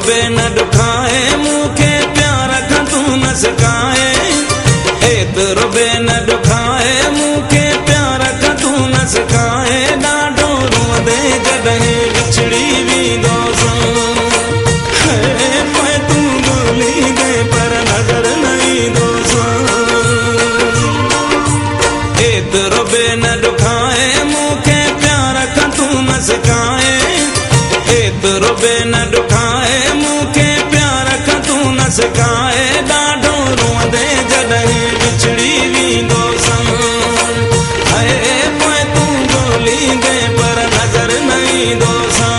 बे न दुखाए मूंखे प्यार खां तू न सिकाए एतिरो बे न दुखाए मूंखे प्यार खां तू न सिकाए ॾाढो रोंदे जॾहिं विछड़ी वेंदोसां पोइ तू ॻोल्हींदे पर नज़र न ईंदोसां एतिरो बे न दुखाए मूंखे प्यार खां तू न सिकाए एतिरो बे न दुखाए मूंखे प्यार खां तू न सिकाए ॾाढो रोंदे जॾहिं विछड़ी वेंदोसां पोइ तू ॻोल्हींदे पर नज़र न ईंदोसां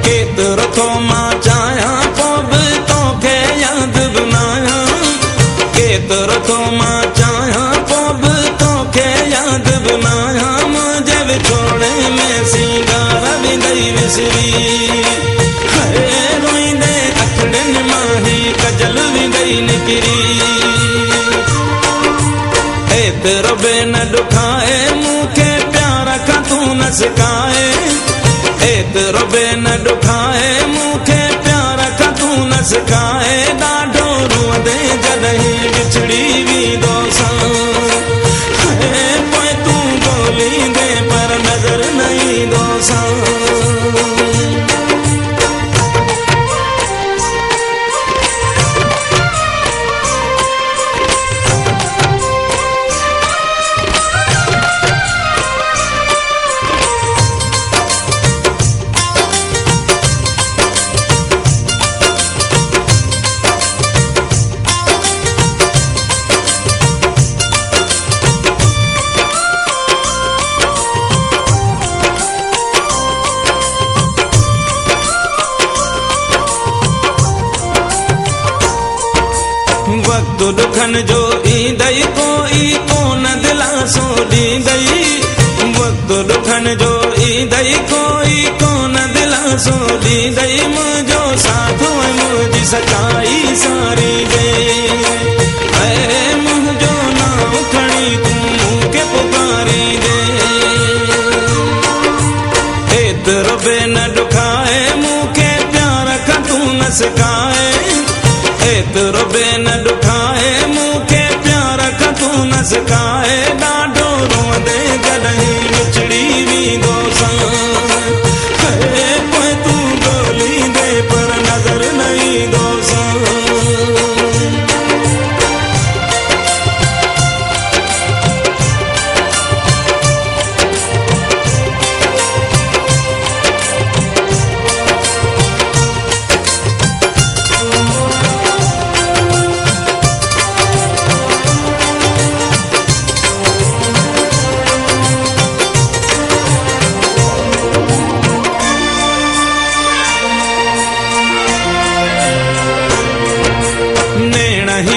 केतिरो थो मां चाहियां पोइ बि तोखे यादि बि न आहियां केतिरो थो मां चाहियां पोइ बि तोखे यादि बि न आहियां मुंहिंजे विछोड़े में सिंगार बि ॾेई विसरी रोईंदे अखियुनि मां ही कजल बि ॾेई निकिरी एतिरो बे न दुखाए मूंखे प्यार खां तू न सिकाए एतिरो बे न दुखाए मूंखे प्यार खां तू न सिकाए ॾाढो रोंदे जॾहिं विछड़ी वेंदोसां पोइ तू ॻोल्हींदे पर नज़र न ईंदोसां वक़्तु दुखन जो ईंदई कोई कोन दिलासो ॾींदई वक़्तु दुखन जो ईंदई कोई कोन दिलासो ॾींदई मुंहिंजो साथ मुंहिंजी सचाई सारी ॾे मुंहिंजो नाम खणी तूं मूंखे पुकारी ॾे एतिरो बे न दुखाए मूंखे प्यार खां तू न सिकाए एतिरो बे न दुखाए मूंखे प्यार खां तू न सिकाए ॾाढो रोंदे जॾहिं विछड़ी वेंदोसां पोइ तू ॻोल्हींदे पर नज़र न ईंदोसां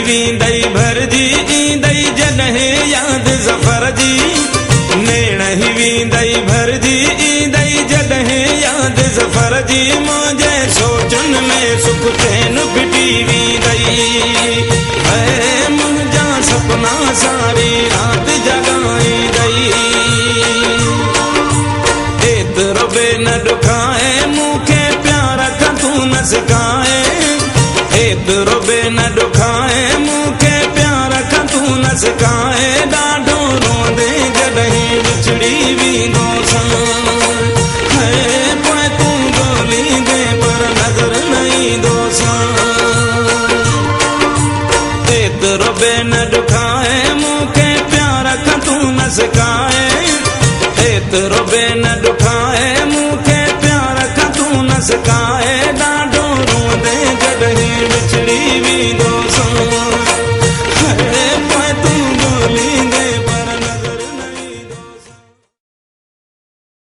वेंदई भरजी ईंदई जॾहिं यादि ज़फ़र जी नेण ही वेंदई भरजी ईंदई जॾहिं यादि ज़फ़र जी मुंहिंजे सोचुनि में सुख चैन फिटी वेंदई मुंहिंजा सपना सारी राति जॻाईंदई एतिरो बे न दुखाए मूंखे प्यार खां तू न सिकाए एतिरो बे न दुखाए मूंखे प्यार खां तू न सिकाए ॾाढो रोंदे जॾहिं विछड़ी वेंदोसां पोइ तू ॻोल्हींदे पर नज़र न ईंदोसां एतिरो बे न दुखाए मूंखे प्यार खां तू न सिकाए एतिरो बे न दुखाए मूंखे प्यार खां तू न सिकाए ॾाढो रोंदे जॾहिं विछड़ी वेंदो